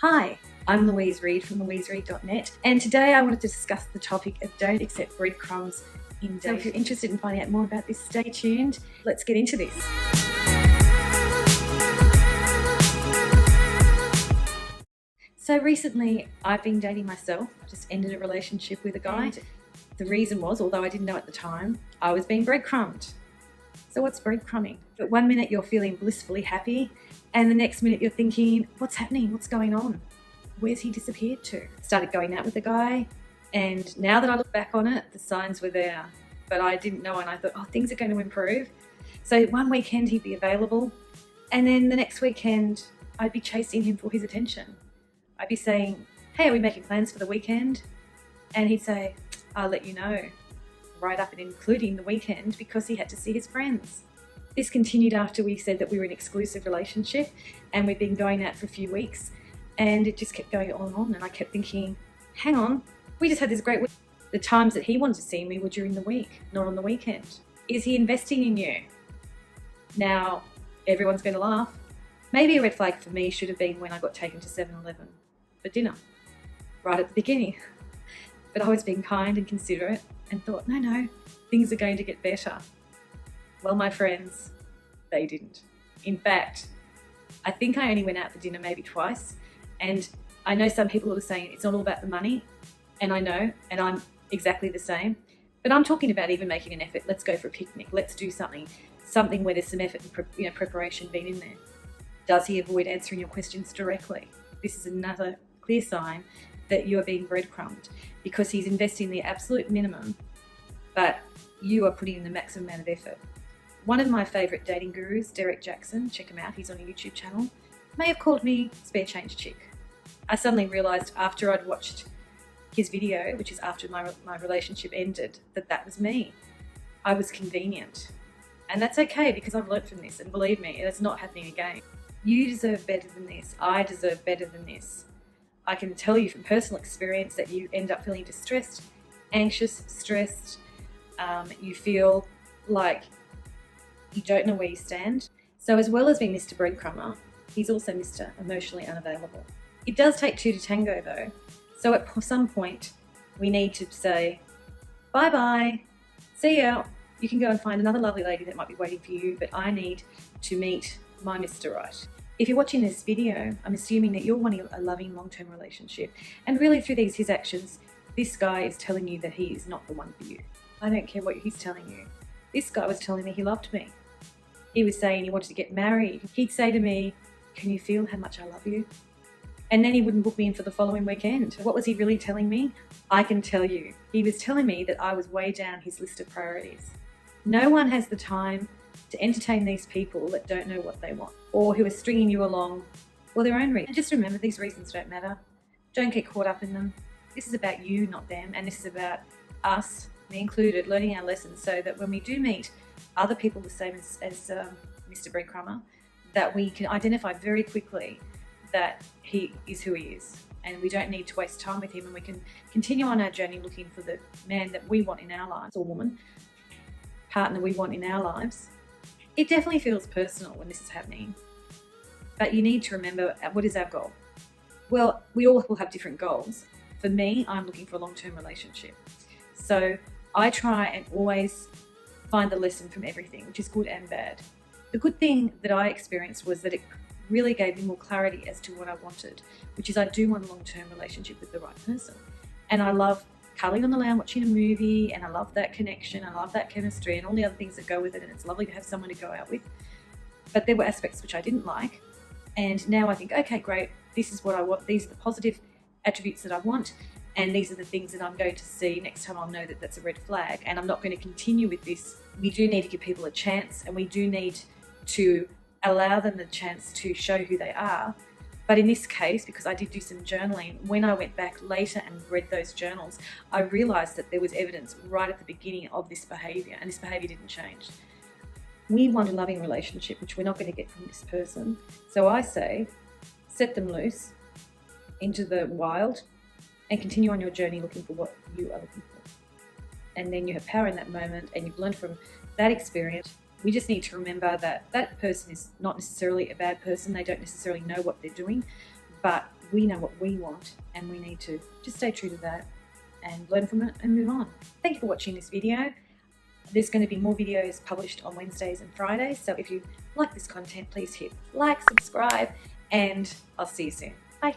Hi, I'm Louise Reed from louisereed.net, and today I wanted to discuss the topic of don't accept breadcrumbs in dating. So if you're interested in finding out more about this, stay tuned. Let's get into this. So recently I've been dating myself. I just ended a relationship with a guy. The reason was, although I didn't know at the time, I was being breadcrumbed. So what's breadcrumbing? But one minute you're feeling blissfully happy, and the next minute you're thinking, what's happening? What's going on? Where's he disappeared to? Started going out with the guy, and now that I look back on it, the signs were there. But I didn't know, and I thought, oh, things are going to improve. So one weekend he'd be available, and then the next weekend I'd be chasing him for his attention. I'd be saying, hey, are we making plans for the weekend? And he'd say, I'll let you know. Right up and including the weekend, because he had to see his friends. This continued after we said that we were in an exclusive relationship, and we'd been going out for a few weeks, and it just kept going on and on. And I kept thinking, hang on, we just had this great week. The times that he wanted to see me were during the week, not on the weekend. Is he investing in you? Now, everyone's going to laugh. Maybe a red flag for me should have been when I got taken to 7-Eleven for dinner, right at the beginning. But I was being kind and considerate and thought, no, things are going to get better. Well, my friends, they didn't. In fact, I think I only went out for dinner maybe twice. And I know some people are saying it's not all about the money. And I know, and I'm exactly the same. But I'm talking about even making an effort. Let's go for a picnic. Let's do something where there's some effort and preparation being in there. Does he avoid answering your questions directly? This is another clear sign that you are being breadcrumbed, because he's investing the absolute minimum, but you are putting in the maximum amount of effort. One of my favourite dating gurus, Derek Jackson, check him out, he's on a YouTube channel, may have called me spare change chick. I suddenly realised after I'd watched his video, which is after my relationship ended, that was me. I was convenient. And that's okay, because I've learnt from this, and believe me, it's not happening again. You deserve better than this. I deserve better than this. I can tell you from personal experience that you end up feeling distressed, anxious, stressed. You feel like you don't know where you stand. So as well as being Mr. Breadcrumber, he's also Mr. Emotionally Unavailable. It does take two to tango though. So at some point, we need to say, bye-bye, see ya. You can go and find another lovely lady that might be waiting for you, but I need to meet my Mr. Right. If you're watching this video, I'm assuming that you're wanting a loving long-term relationship. And really through his actions, this guy is telling you that he is not the one for you. I don't care what he's telling you. This guy was telling me he loved me. He was saying he wanted to get married. He'd say to me, can you feel how much I love you? And then he wouldn't book me in for the following weekend. What was he really telling me? I can tell you. He was telling me that I was way down his list of priorities. No one has the time to entertain these people that don't know what they want, or who are stringing you along for their own reasons. And just remember, these reasons don't matter. Don't get caught up in them. This is about you, not them, and this is about us, me included, learning our lessons so that when we do meet other people the same as Mr. Breadcrumber, that we can identify very quickly that he is who he is, and we don't need to waste time with him, and we can continue on our journey looking for the man that we want in our lives, or woman, partner we want in our lives. It definitely feels personal when this is happening, but you need to remember, what is our goal? Well, we all will have different goals. For me, I'm looking for a long-term relationship. So I try and always find the lesson from everything, which is good and bad. The good thing that I experienced was that it really gave me more clarity as to what I wanted, which is I do want a long-term relationship with the right person. And I love cuddling on the lounge, watching a movie, and I love that connection, I love that chemistry and all the other things that go with it, and it's lovely to have someone to go out with. But there were aspects which I didn't like, and now I think, okay, great, this is what I want, these are the positive attributes that I want, and these are the things that I'm going to see. Next time I'll know that that's a red flag, and I'm not going to continue with this. We do need to give people a chance, and we do need to allow them the chance to show who they are. But in this case, because I did do some journaling, when I went back later and read those journals, I realised that there was evidence right at the beginning of this behaviour, and this behaviour didn't change. We want a loving relationship, which we're not going to get from this person. So I say, set them loose into the wild and continue on your journey looking for what you are looking for. And then you have power in that moment, and you've learned from that experience. We just need to remember that that person is not necessarily a bad person. They don't necessarily know what they're doing, but we know what we want, and we need to just stay true to that and learn from it and move on. Thank you for watching this video. There's going to be more videos published on Wednesdays and Fridays, so if you like this content, please hit like, subscribe, and I'll see you soon. Bye.